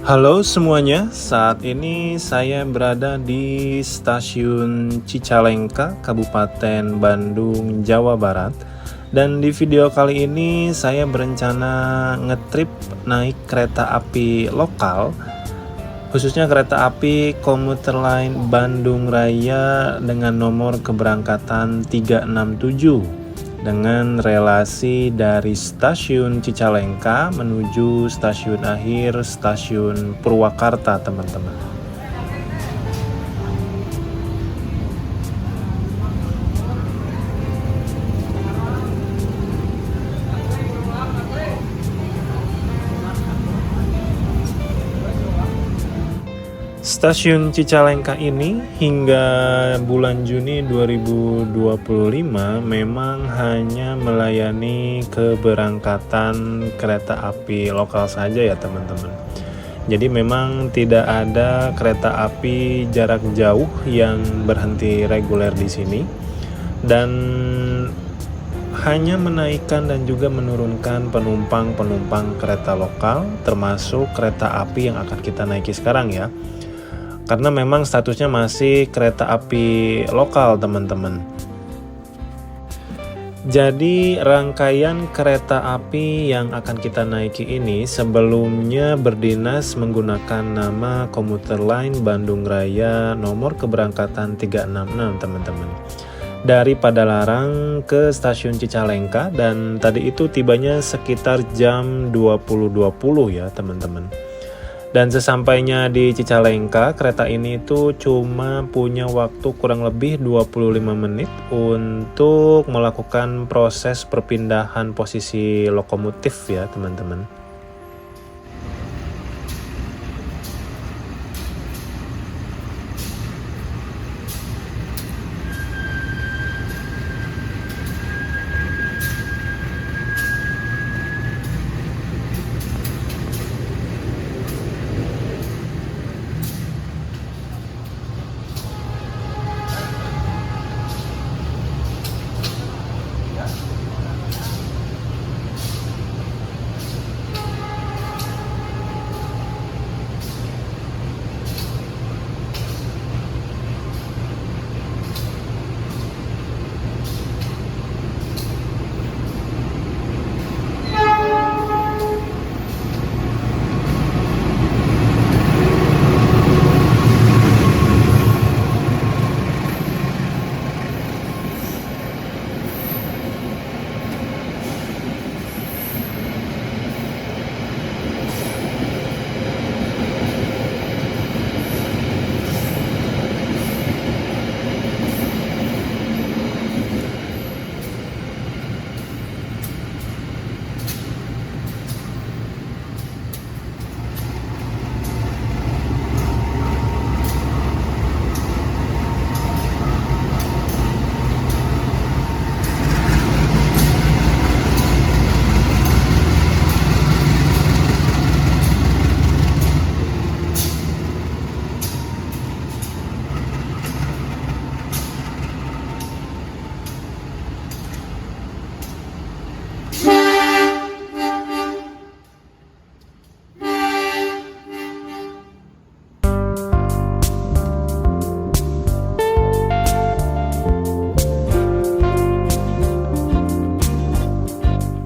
Halo semuanya, saat ini saya berada di Stasiun Cicalengka, Kabupaten Bandung, Jawa Barat. Dan di video kali ini saya berencana ngetrip naik kereta api lokal, khususnya kereta api komuter lain Bandung Raya dengan nomor keberangkatan 367 dengan relasi dari stasiun Cicalengka menuju stasiun akhir stasiun Purwakarta, teman-teman. Stasiun Cicalengka ini hingga bulan Juni 2025 memang hanya melayani keberangkatan kereta api lokal saja ya teman-teman. Jadi memang tidak ada kereta api jarak jauh yang berhenti reguler di sini dan hanya menaikkan dan juga menurunkan penumpang-penumpang kereta lokal termasuk kereta api yang akan kita naiki sekarang ya. Karena memang statusnya masih kereta api lokal teman-teman. Jadi rangkaian kereta api yang akan kita naiki ini sebelumnya berdinas menggunakan nama komuter lain Bandung Raya nomor keberangkatan 366 teman-teman. Dari Padalarang ke stasiun Cicalengka dan tadi itu tibanya sekitar jam 20.20 ya teman-teman. Dan sesampainya di Cicalengka, kereta ini tuh cuma punya waktu kurang lebih 25 menit untuk melakukan proses perpindahan posisi lokomotif ya teman-teman.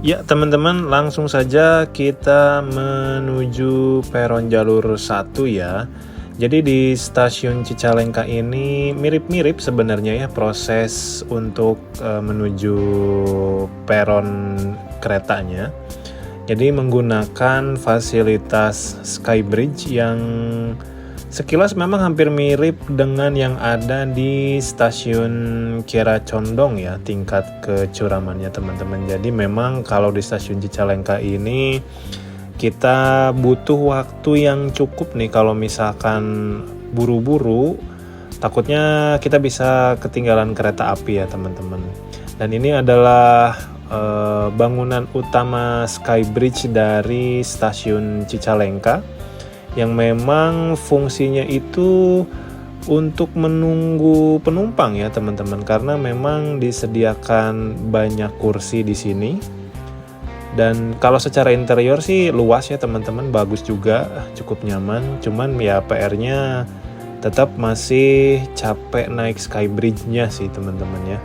Ya teman-teman, langsung saja kita menuju peron jalur 1 ya. Jadi di stasiun Cicalengka ini mirip-mirip sebenarnya ya proses untuk menuju peron keretanya. Jadi menggunakan fasilitas Skybridge yang sekilas memang hampir mirip dengan yang ada di stasiun Kiara Condong ya, tingkat kecuramannya teman-teman. Jadi memang kalau di stasiun Cicalengka ini kita butuh waktu yang cukup nih kalau misalkan buru-buru, takutnya kita bisa ketinggalan kereta api ya teman-teman. Dan ini adalah bangunan utama Skybridge dari stasiun Cicalengka yang memang fungsinya itu untuk menunggu penumpang ya teman-teman, karena memang disediakan banyak kursi di sini Dan kalau secara interior sih luas ya teman-teman, bagus juga, cukup nyaman. Cuman ya PR-nya tetap masih capek naik Skybridge-nya sih teman-teman ya.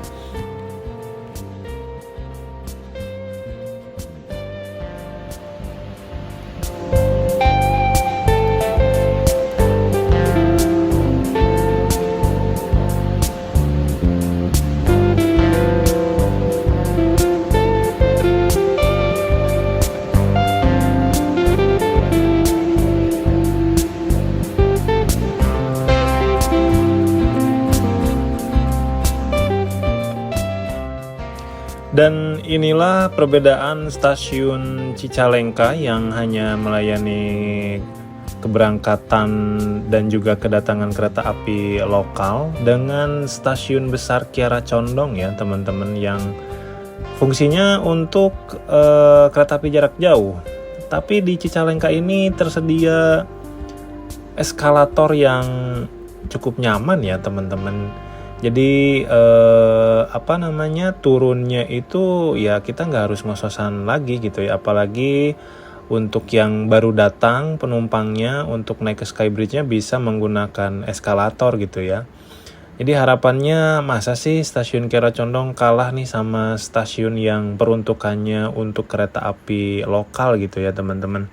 Dan inilah perbedaan stasiun Cicalengka yang hanya melayani keberangkatan dan juga kedatangan kereta api lokal dengan stasiun besar Kiara Condong ya teman-teman, yang fungsinya untuk kereta api jarak jauh. Tapi di Cicalengka ini tersedia eskalator yang cukup nyaman ya teman-teman. Jadi turunnya itu ya kita nggak harus ngos-ngosan lagi gitu ya, apalagi untuk yang baru datang penumpangnya untuk naik ke Skybridge-nya bisa menggunakan eskalator gitu ya. Jadi harapannya masa sih stasiun Kiara Condong kalah nih sama stasiun yang peruntukannya untuk kereta api lokal gitu ya teman-teman.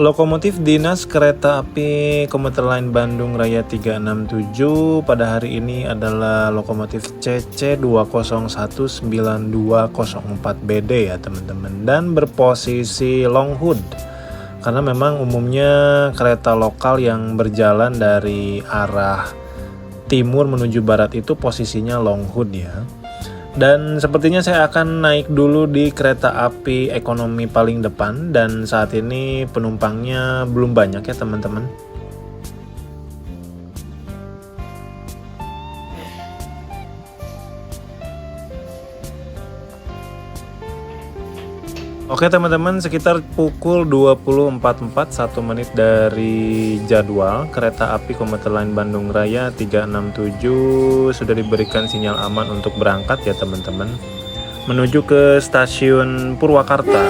Lokomotif Dinas Kereta Api Komuter Lain Bandung Raya 367 pada hari ini adalah lokomotif CC2019204BD ya teman-teman, dan berposisi long hood. Karena memang umumnya kereta lokal yang berjalan dari arah timur menuju barat itu posisinya long hood ya. Dan sepertinya saya akan naik dulu di kereta api ekonomi paling depan, dan saat ini penumpangnya belum banyak ya teman-teman. Oke teman-teman, sekitar pukul 20.44, 1 menit dari jadwal, kereta api komuter lain Bandung Raya 367 sudah diberikan sinyal aman untuk berangkat ya teman-teman, menuju ke stasiun Purwakarta,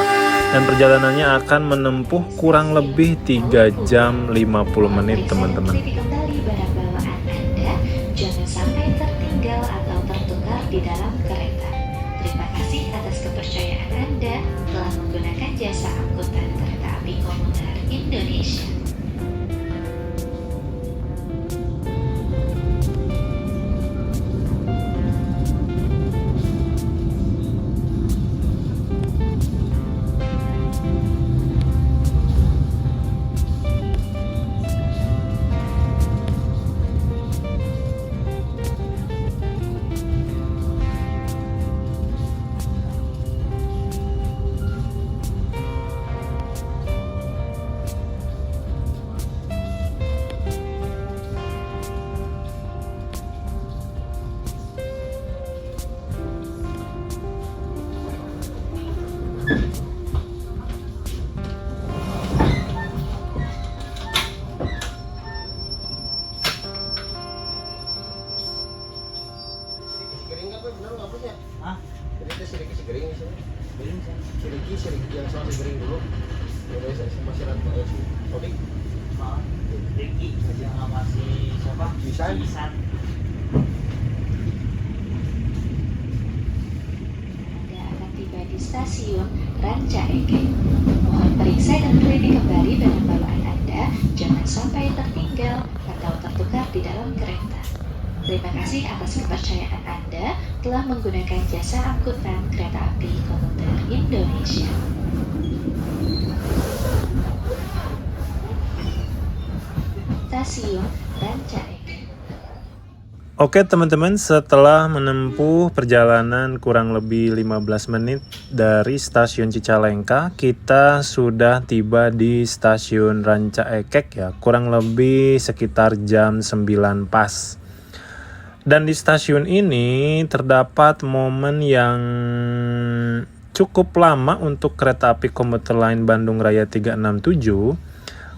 dan perjalanannya akan menempuh kurang lebih 3 jam 50 menit teman-teman. Jangan sampai tertinggal atau tertukar di dalam kereta. Terima kasih atas kepercayaan Anda telah menggunakan jasa angkutan kereta api komuter Indonesia. Sedikit yang sama segering dulu. Ya masih ada Odik. Riki yang masih siapa? Isan. Anda akan tiba di stasiun Rancaege. Mohon periksa dan teliti kembali barang bawaan Anda, jangan sampai tertinggal atau tertukar di dalam kereta. Terima kasih atas kepercayaan Anda telah menggunakan jasa angkutan kereta api komuter Indonesia. Stasiun Ranca Ekek. Oke teman-teman, setelah menempuh perjalanan kurang lebih 15 menit dari stasiun Cicalengka, kita sudah tiba di stasiun Ranca Ekek ya, kurang lebih sekitar jam 9 pas. Dan di stasiun ini terdapat momen yang cukup lama untuk kereta api komuter lain Bandung Raya 367.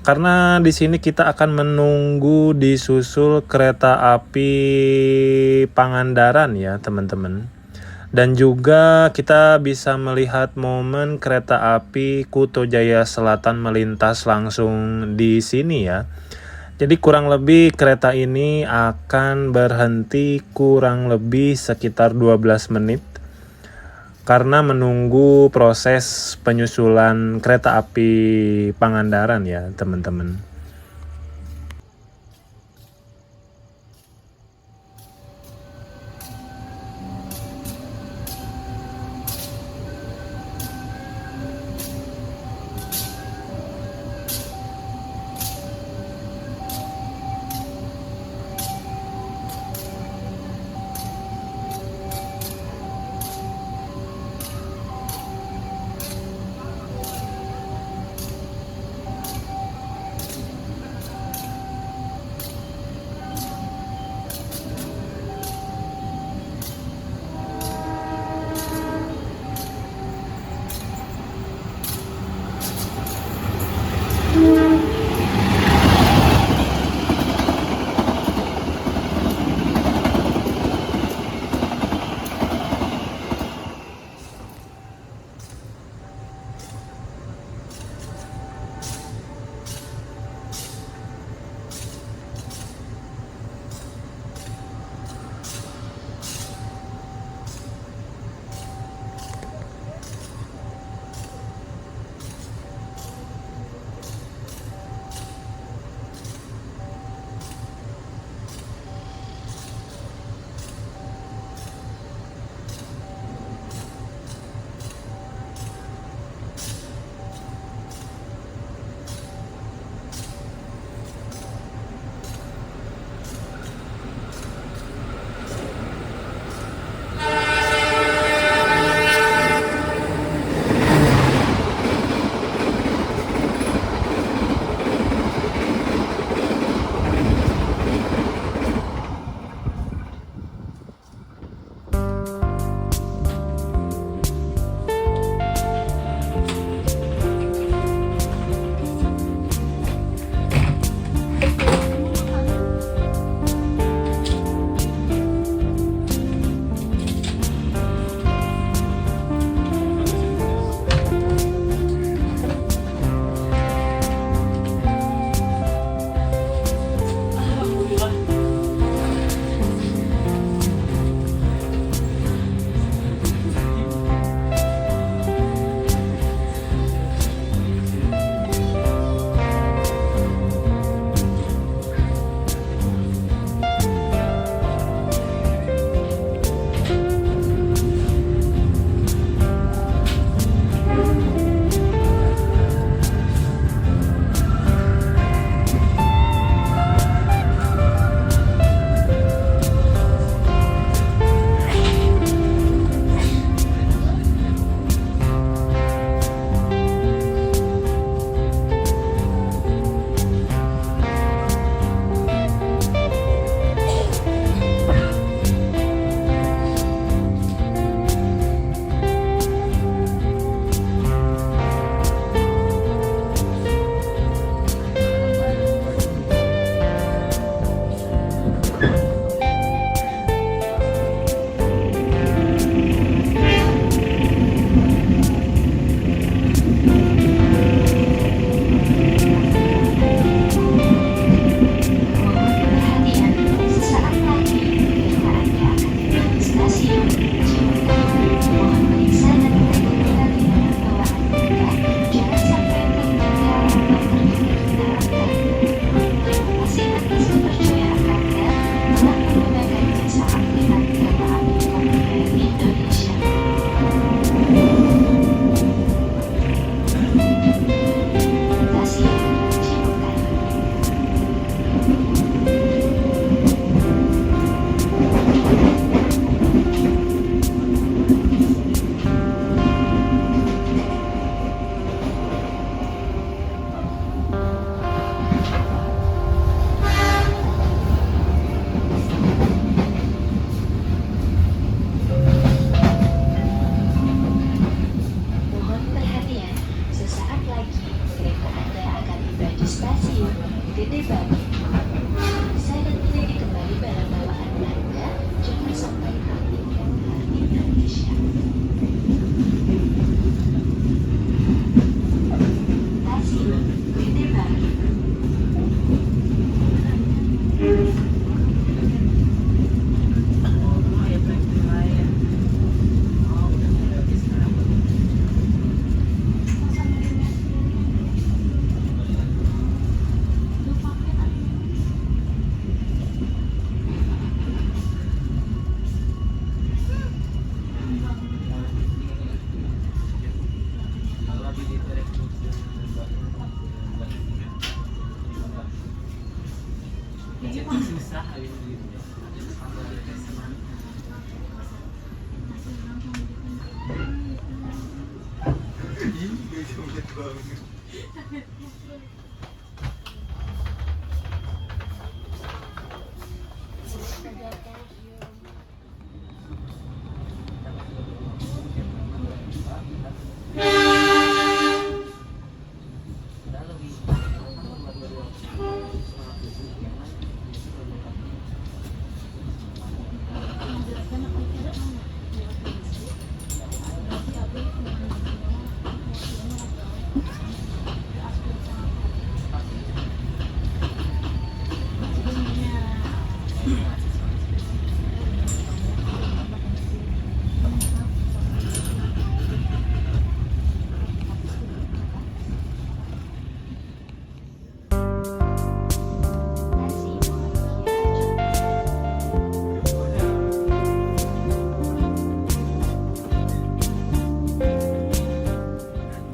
Karena di sini kita akan menunggu disusul kereta api Pangandaran ya teman-teman. Dan juga kita bisa melihat momen kereta api Kuto Jaya Selatan melintas langsung di sini ya. Jadi kurang lebih kereta ini akan berhenti kurang lebih sekitar 12 menit. Karena menunggu proses penyusulan kereta api Pangandaran ya teman-teman.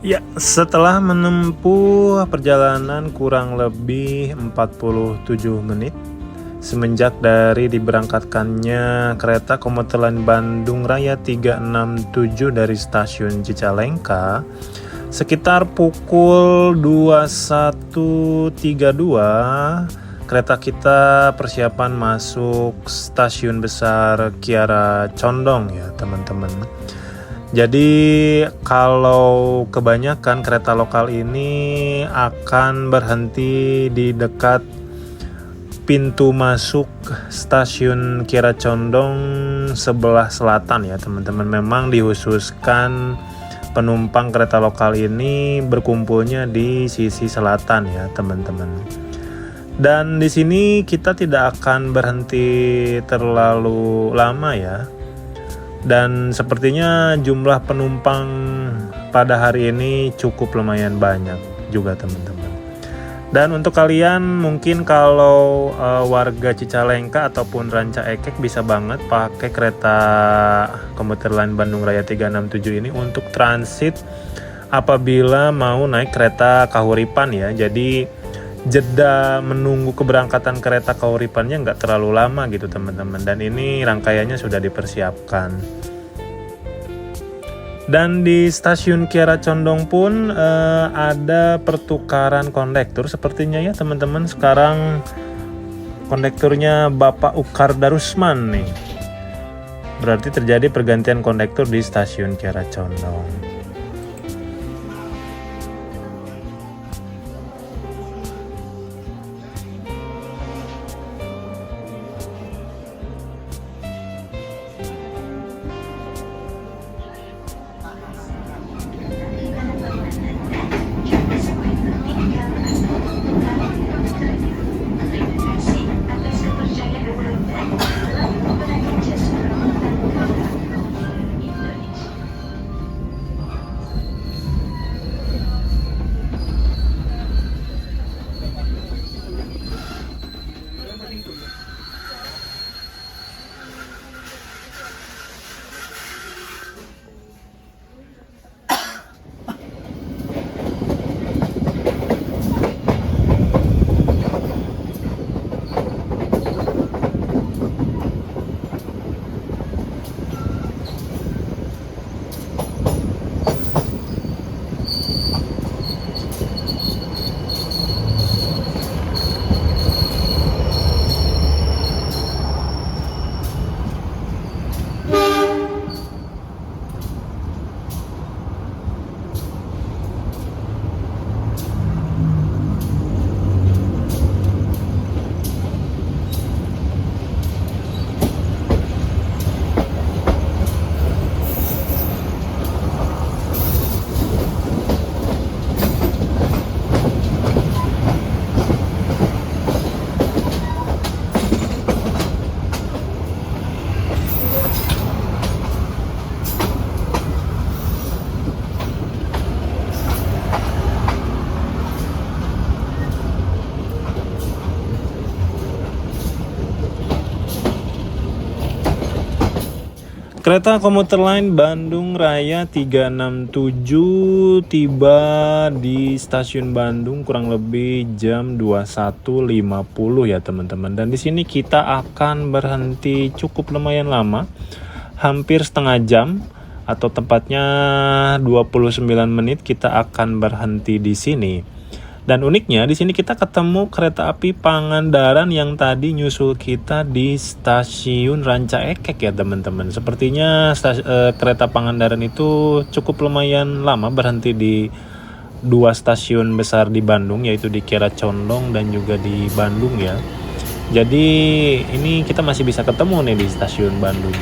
Ya, setelah menempuh perjalanan kurang lebih 47 menit semenjak dari diberangkatkannya kereta komuter lain Bandung Raya 367 dari stasiun Cicalengka, sekitar pukul 21.32 kereta kita persiapan masuk stasiun besar Kiara Condong ya teman-teman. Jadi kalau kebanyakan kereta lokal ini akan berhenti di dekat pintu masuk stasiun Kiara Condong sebelah selatan ya teman-teman. Memang dikhususkan penumpang kereta lokal ini berkumpulnya di sisi selatan ya teman-teman. Dan di sini kita tidak akan berhenti terlalu lama ya. Dan sepertinya jumlah penumpang pada hari ini cukup lumayan banyak juga teman-teman. Dan untuk kalian mungkin kalau warga Cicalengka ataupun Ranca Ekek bisa banget pakai kereta komuter lain Bandung Raya 367 ini untuk transit apabila mau naik kereta Kahuripan ya. Jadi jeda menunggu keberangkatan kereta Kahuripannya nggak terlalu lama gitu teman-teman, dan ini rangkaiannya sudah dipersiapkan. Dan di stasiun Kiara Condong pun ada pertukaran kondektur sepertinya ya teman-teman. Sekarang kondekturnya Bapak Ukar Darusman nih, berarti terjadi pergantian kondektur di stasiun Kiara Condong. Kereta komuter lain Bandung Raya 367 tiba di stasiun Bandung kurang lebih jam 21.50 ya teman-teman. Dan di sini kita akan berhenti cukup lumayan lama, hampir setengah jam atau tepatnya 29 menit kita akan berhenti di sini. Dan uniknya di sini kita ketemu kereta api Pangandaran yang tadi nyusul kita di stasiun Ranca Ekek ya teman-teman. Sepertinya kereta Pangandaran itu cukup lumayan lama berhenti di dua stasiun besar di Bandung, yaitu di Kiara Condong dan juga di Bandung ya. Jadi ini kita masih bisa ketemu nih di stasiun Bandung.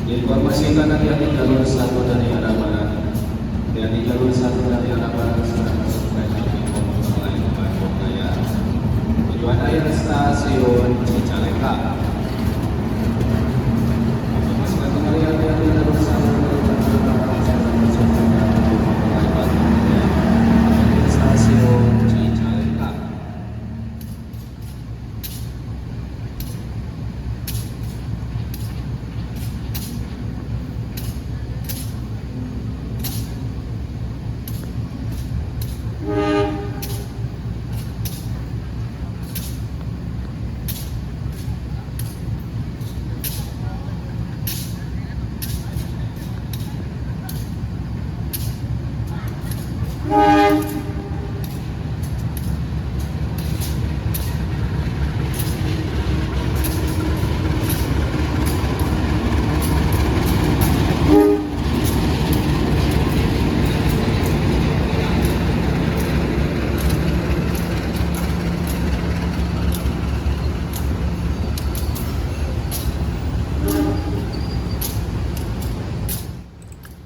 Diinformasikan nanti di jalur 1 dari arah barat dan di jalur 1 dari arah barat sedang masuk kereta api komuter lain Bandung Raya tujuan akhir stasiun Cicalengka. Informasikan kembali hati-hati jalur 1 dari arah barat sedang masuk kereta api komuter lain Bandung Raya akhir stasiun Cicalengka.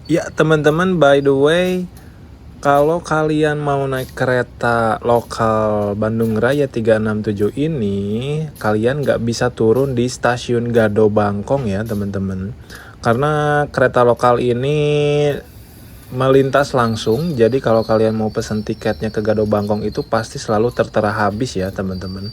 Ya teman-teman, by the way, kalau kalian mau naik kereta lokal Bandung Raya 367 ini, kalian nggak bisa turun di stasiun Gado Bangkong ya teman-teman. Karena kereta lokal ini melintas langsung, jadi kalau kalian mau pesen tiketnya ke Gado Bangkong itu pasti selalu tertera habis ya teman-teman.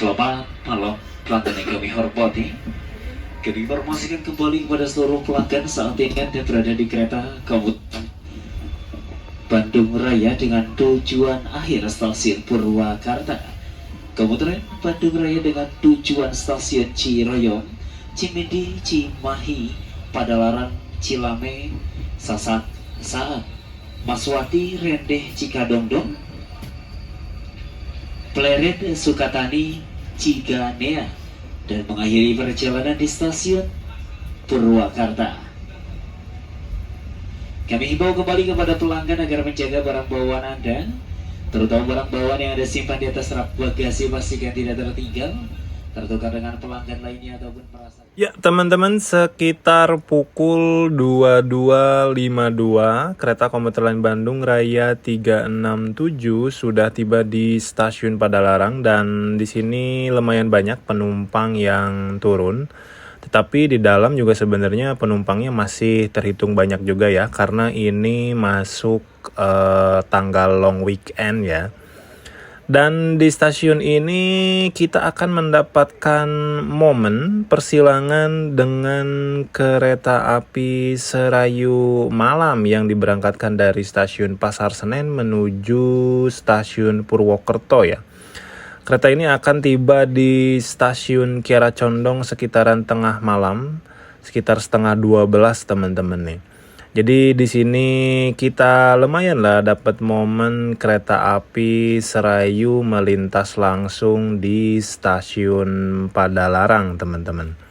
Selamat malam pelanggan yang kami hormati. Kami informasikan kembali kepada seluruh pelanggan saat ini Anda berada di kereta komuter Bandung Raya dengan tujuan akhir stasiun Purwakarta. Komuter Bandung Raya dengan tujuan stasiun Ciroyom, Cimindi, Cimahi, Padalarang, Cilame, Sasak, Saat, Maswati, Rendeh, Cikadongdong, Pleret, Sukatani, Ciganea, dan mengakhiri perjalanan di stasiun Purwakarta. Kami himbau kembali kepada pelanggan agar menjaga barang bawaan Anda, terutama barang bawaan yang Anda simpan di atas rak bagasi, pastikan tidak tertinggal tertukar dengan pelanggan lainnya ataupun merasa. Ya teman-teman, sekitar pukul 22.52 kereta komuter lain Bandung Raya 367 sudah tiba di stasiun Padalarang dan di sini lumayan banyak penumpang yang turun. Tetapi di dalam juga sebenarnya penumpangnya masih terhitung banyak juga ya, karena ini masuk tanggal long weekend ya. Dan di stasiun ini kita akan mendapatkan momen persilangan dengan kereta api Serayu Malam yang diberangkatkan dari stasiun Pasar Senen menuju stasiun Purwokerto ya. Kereta ini akan tiba di stasiun Kiara Condong sekitaran tengah malam, sekitar setengah 12 teman-teman nih. Jadi di sini kita lumayan lah dapat momen kereta api Serayu melintas langsung di stasiun Padalarang teman-teman.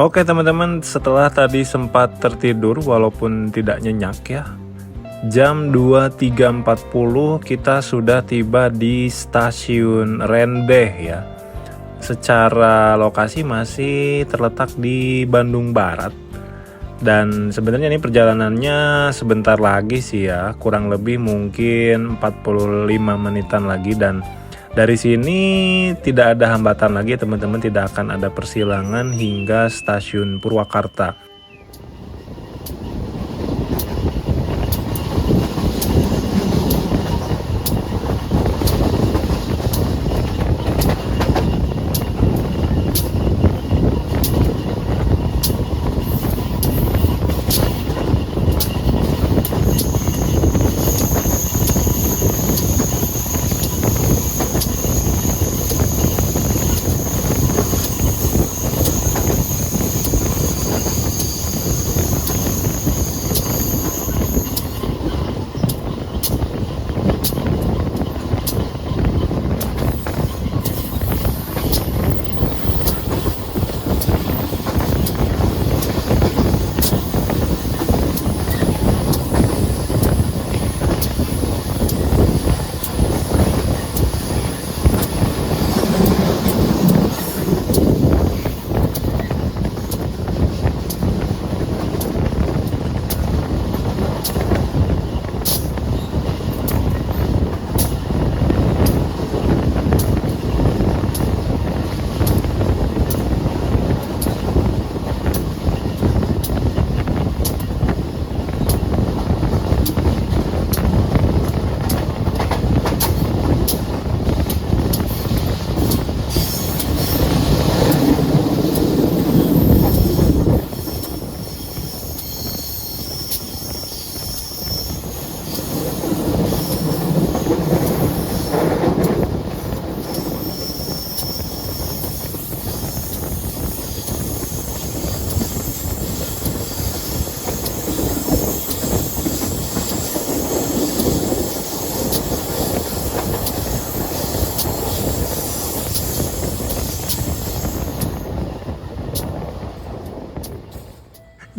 Oke teman-teman, setelah tadi sempat tertidur walaupun tidak nyenyak ya, jam 23.40 kita sudah tiba di stasiun Rendeh ya. Secara lokasi masih terletak di Bandung Barat. Dan sebenarnya ini perjalanannya sebentar lagi sih ya, kurang lebih mungkin 45 menitan lagi. Dan dari sini tidak ada hambatan lagi teman-teman, tidak akan ada persilangan hingga stasiun Purwakarta.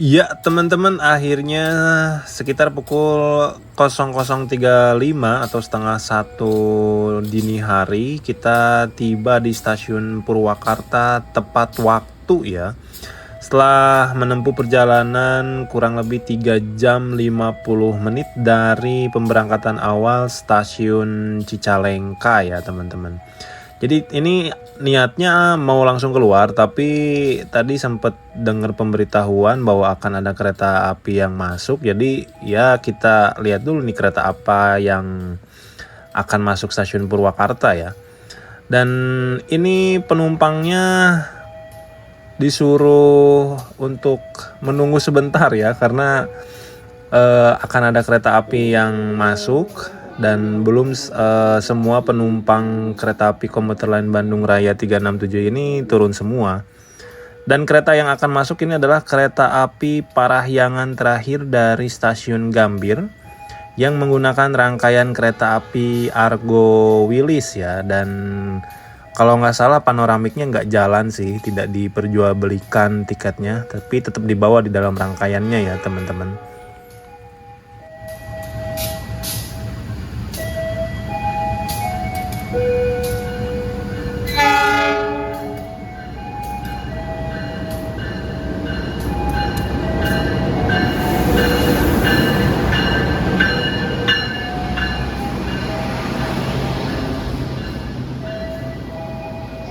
Ya teman-teman, akhirnya sekitar pukul 00.35 atau setengah 1 dini hari kita tiba di stasiun Purwakarta tepat waktu ya. Setelah menempuh perjalanan kurang lebih 3 jam 50 menit dari pemberangkatan awal stasiun Cicalengka ya teman-teman. Jadi ini niatnya mau langsung keluar, tapi tadi sempat dengar pemberitahuan bahwa akan ada kereta api yang masuk. Jadi ya kita lihat dulu nih kereta apa yang akan masuk stasiun Purwakarta ya. Dan ini penumpangnya disuruh untuk menunggu sebentar ya, karena akan ada kereta api yang masuk. Dan belum semua penumpang kereta api komuter lain Bandung Raya 367 ini turun semua. Dan kereta yang akan masuk ini adalah kereta api Parahyangan terakhir dari stasiun Gambir yang menggunakan rangkaian kereta api Argo Wilis ya. Dan kalau nggak salah panoramiknya nggak jalan sih, tidak diperjualbelikan tiketnya, tapi tetap dibawa di dalam rangkaiannya ya teman-teman.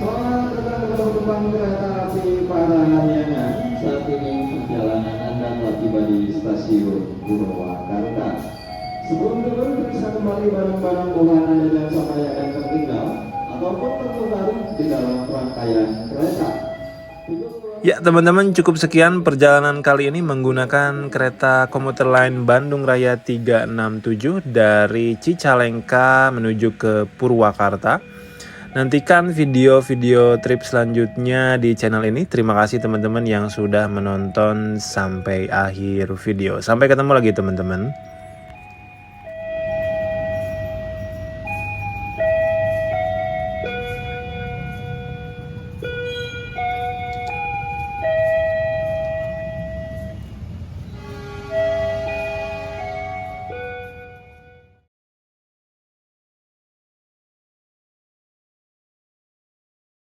Selamat datang penumpang kereta api Parahyangan. Saat ini perjalanan Anda telah tiba di stasiun Purwakarta. Sebelum turun, periksa kembali barang-barang bawaan Anda dan sampai yang tertinggal ataupun tertukar di dalam rangkaian kereta. Ya teman-teman, cukup sekian perjalanan kali ini menggunakan kereta komuter lain Bandung Raya 367 dari Cicalengka menuju ke Purwakarta. Nantikan video-video trip selanjutnya di channel ini. Terima kasih teman-teman yang sudah menonton sampai akhir video. Sampai ketemu lagi teman-teman.